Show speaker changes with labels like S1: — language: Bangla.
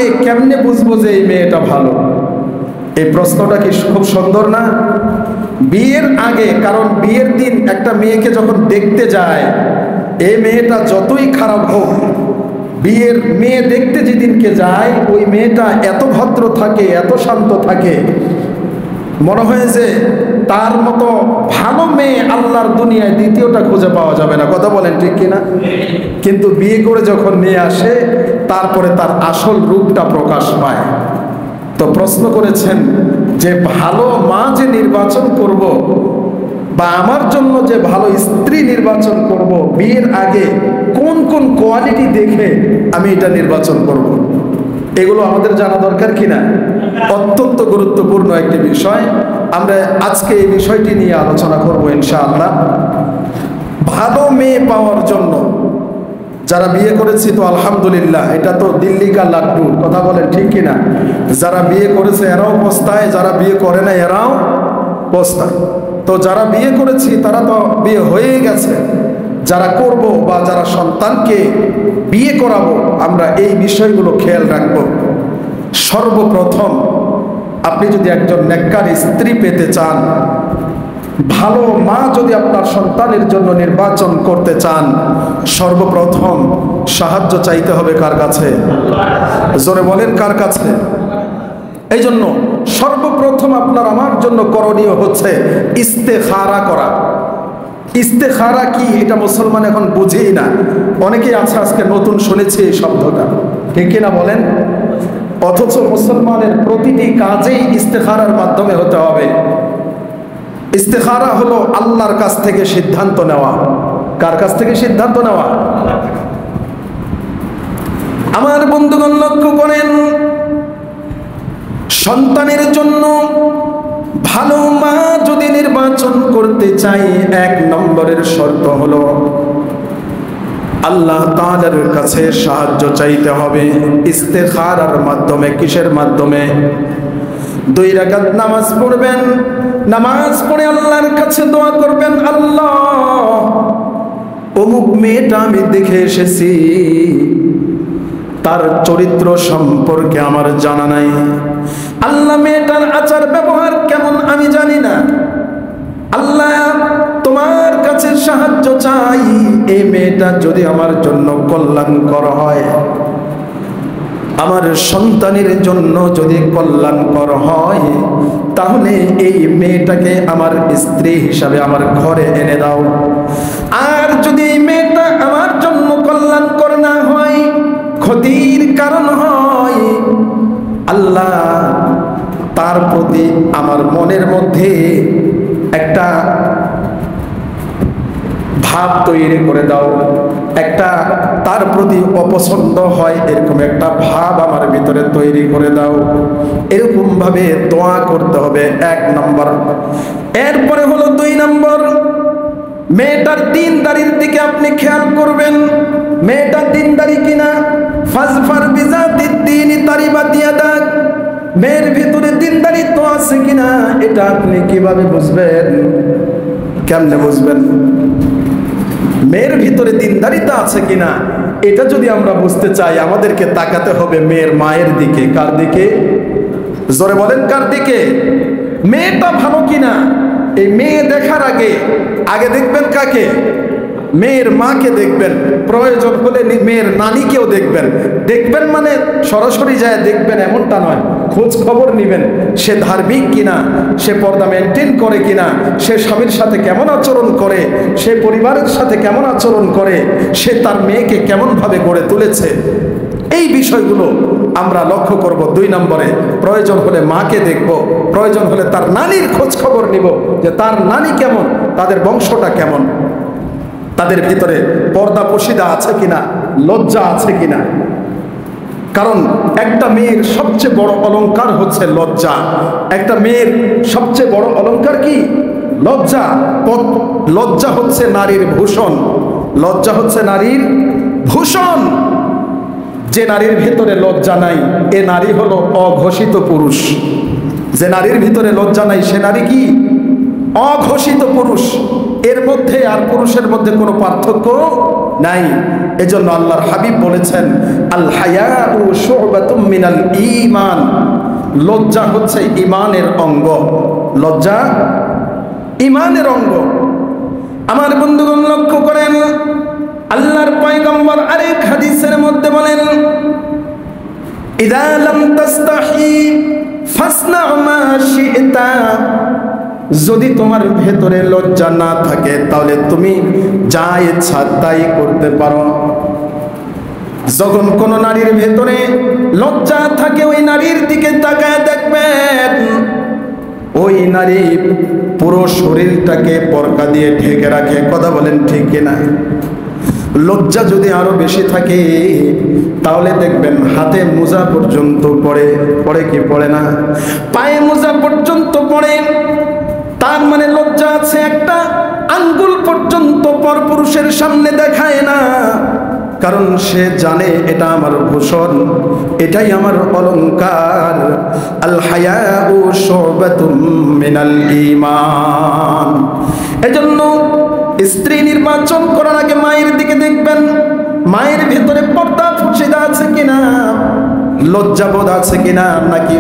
S1: আগে কেমনে বুঝবো যে এই মেয়েটা ভালো? এই প্রশ্নটা কি খুব সুন্দর না? বিয়ের আগে, কারণ বিয়ের দিন একটা মেয়েকে যখন দেখতে যায়, এই মেয়েটা যতই খারাপ হোক, বিয়ের মেয়ে দেখতে যেদিনকে যায় ওই মেয়েটা এত ভদ্র থাকে, এত শান্ত থাকে, মনে হয় যে তার মতো ভালো মেয়ে আল্লাহর দুনিয়ায় দ্বিতীয়টা খুঁজে পাওয়া যাবে না। কথা বলেন ঠিক কিনা? কিন্তু বিয়ে করে যখন নিয়ে আসে, তারপরে তার আসল রূপটা প্রকাশ পায়। তো প্রশ্ন করেছেন যে ভালো মা যে নির্বাচন করব, বা আমার জন্য যে ভালো স্ত্রী নির্বাচন করব, বিয়ের আগে কোন কোন কোয়ালিটি দেখে আমি এটা নির্বাচন করব, এগুলো আমাদের জানা দরকার কিনা? অত্যন্ত গুরুত্বপূর্ণ একটি বিষয়। আমরা আজকে এই বিষয়টি নিয়ে আলোচনা করব ইনশাআল্লাহ। ভালো মেয়ে পাওয়ার জন্য যারা বিয়ে করেছি তো আলহামদুলিল্লাহ, এটা তো দিল্লি কা লাড্ডু। কথা বলেন ঠিক কিনা? যারা বিয়ে করেছে এরাও পস্তায়, যারা বিয়ে করে না এরাও পস্তায়। তো যারা বিয়ে করেছি তারা তো বিয়ে হয়েই গেছে, যারা করব বা যারা সন্তানকে বিয়ে করাবো, আমরা এই বিষয়গুলো খেয়াল রাখবো। সর্বপ্রথম, আপনি যদি একজন নেককার স্ত্রী পেতে চান, ভালো মা যদি আপনার সন্তানের জন্য নির্বাচন করতে চান, সর্বপ্রথম সাহায্য চাইতে হবে কার কাছে? জোরে বলেন, কার কাছে? এই জন্য সর্বপ্রথম আপনার আমার জন্য করণীয় হচ্ছে ইস্তেখারা করা। ইস্তেখারা কি এটা মুসলমান এখন বুঝেই না। অনেকেই আছে আজকে নতুন শুনেছি এই শব্দটা, ঠিক কিনা বলেন? অথচ মুসলমানের প্রতিটি কাজেই ইস্তেখারার মাধ্যমে হতে হবে। ইস্তেখারা হলো আল্লাহর কাছ থেকে সিদ্ধান্ত নেওয়া। কার কাছ থেকে সিদ্ধান্ত নেওয়া? আমার বন্ধুগণ লক্ষ্য করেন, সন্তানের জন্য ভালো মা যদি নির্বাচন করতে চাই, এক নম্বরের শর্ত হলো আল্লাহ তাআলার কাছে সাহায্য চাইতে হবে ইস্তেখারার মাধ্যমে। কিসের মাধ্যমে? 2 রাকাত নামাজ পড়বেন, নামাজ পড়ে আল্লাহর কাছে দোয়া করবেন, আল্লাহ অমুক মেয়েটা আমি দেখে এসেছি, তার চরিত্র সম্পর্কে আমার জানা নাই, আল্লাহ মেয়েটার আচার ব্যবহার কেমন আমি জানি না, আল্লাহ তোমার কাছে সাহায্য চাই, এই মেয়েটা যদি আমার জন্য কল্যাণকর হয়, আমার সন্তানের জন্য যদি কল্যাণকর হয়, তাহলে এই মেয়েটাকে আমার স্ত্রী হিসাবে আমার ঘরে এনে দাও। আর যদি এই মেয়েটা আমার জন্য কল্যাণকর না হয়, ক্ষতির কারণ হয়, আল্লাহ তার প্রতি আমার মনের মধ্যে একটা ভাব তৈরি করে দাও, একটা তার প্রতি অপছন্দ হয় এরকম একটা ভাব আমার ভিতরে তৈরি করে দাও। এরকম ভাবে দোয়া করতে হবে, 1 নম্বর। এরপরে হলো 2 নম্বর, মেয়েটার দিনদারির দিকে আপনি খেয়াল করবেন। মেয়েটা দিনদারি কিনা, ফাজফার বিজাতিদ দ্বীনি তারিবাত ইয়াদাক, মেয়ের ভিতরে দিনদারিত্ব আছে কিনা এটা আপনি কিভাবে বুঝবেন? কেমনে বুঝবেন? মেয়ের ভিতরে দিনদারিতা আছে কিনা এটা যদি আমরা বুঝতে চাই, আমাদেরকে তাকাতে হবে মেয়ের মায়ের দিকে। কার দিকে? জোরে বলেন, কার দিকে? মেয়েটা ভালো কিনা এই মেয়ে দেখার আগে দেখবেন কাকে? মেয়ের মাকে দেখবেন, প্রয়োজন হলে মেয়ের নানিকেও দেখবেন। দেখবেন মানে সরাসরি যায় দেখবেন এমনটা নয়, খোঁজ খবর নেবেন, সে ধার্মিক কিনা, সে পর্দা মেনটেন করে কিনা, সে স্বামীর সাথে কেমন আচরণ করে, সে পরিবারের সাথে কেমন আচরণ করে, সে তার মেয়েকে কেমনভাবে গড়ে তুলেছে, এই বিষয়গুলো আমরা লক্ষ্য করব। 2 নম্বরে প্রয়োজন হলে মাকে দেখব, প্রয়োজন হলে তার নানির খোঁজ খবর নিব যে তার নানি কেমন, তাদের বংশটা কেমন, তাদের ভিতরে পর্দা পশিদা আছে কিনা, লজ্জা আছে কিনা। কারণ একটা মেয়ের সবচেয়ে বড় অলংকার হচ্ছে লজ্জা। একটা মেয়ের সবচেয়ে বড় অলংকার কি? লজ্জা। লজ্জা হচ্ছে নারীর ভূষণ। লজ্জা হচ্ছে নারীর ভূষণ। যে নারীর ভিতরে লজ্জা নাই এ নারী হলো অঘোষিত পুরুষ। যে নারীর ভিতরে লজ্জা নাই সে নারী কি? অঘোষিত পুরুষ। এর মধ্যে আর পুরুষের মধ্যে কোনো পার্থক্য নাই। এজন্য আল্লাহর হাবিব বলেছেন আল হায়াউ শুবাতুম মিনাল ঈমান, লজ্জা হচ্ছে ঈমানের অঙ্গ। লজ্জা ঈমানের অঙ্গ। আমার বন্ধুগণ লক্ষ্য করেন, আল্লাহর পয়গম্বর আরেক হাদিসের মধ্যে বলেন ইযা লাম তাস্তাহি ফাসনা মা শি'তা, যদি তোমার ভেতরে লজ্জা না থাকে তাহলে তুমি যা ইচ্ছা তাই করতে পারো। যখন কোন নারীর ভেতরে লজ্জা থাকে ওই নারীর দিকে তাকায় দেখবেন ওই নারী পুরো শরীরটাকে পর্দা দিয়ে ঢেকে রাখে। কথা বলেন ঠিক কিনা? লজ্জা যদি আরো বেশি থাকে তাহলে দেখবেন হাতে মোজা পর্যন্ত পড়ে, পড়ে কি পড়ে না? পায়ে মোজা পর্যন্ত পড়ে। তার মানে লজ্জা আছে, একটা আঙ্গুল পর্যন্ত পরপুরুষের সামনে দেখায় না, কারণ সে জানে এটা আমার ভূষণ, এটাই আমার অলংকার। আল হায়াউ শুবাতুম মিনাল ঈমান। এজন্য স্ত্রী নির্বাচন করার আগে মায়ের দিকে দেখবেন, মায়ের ভেতরে পর্দা ফুঁসিদা আছে কিনা, লজ্জাবোধ আছে কিনা, নাকি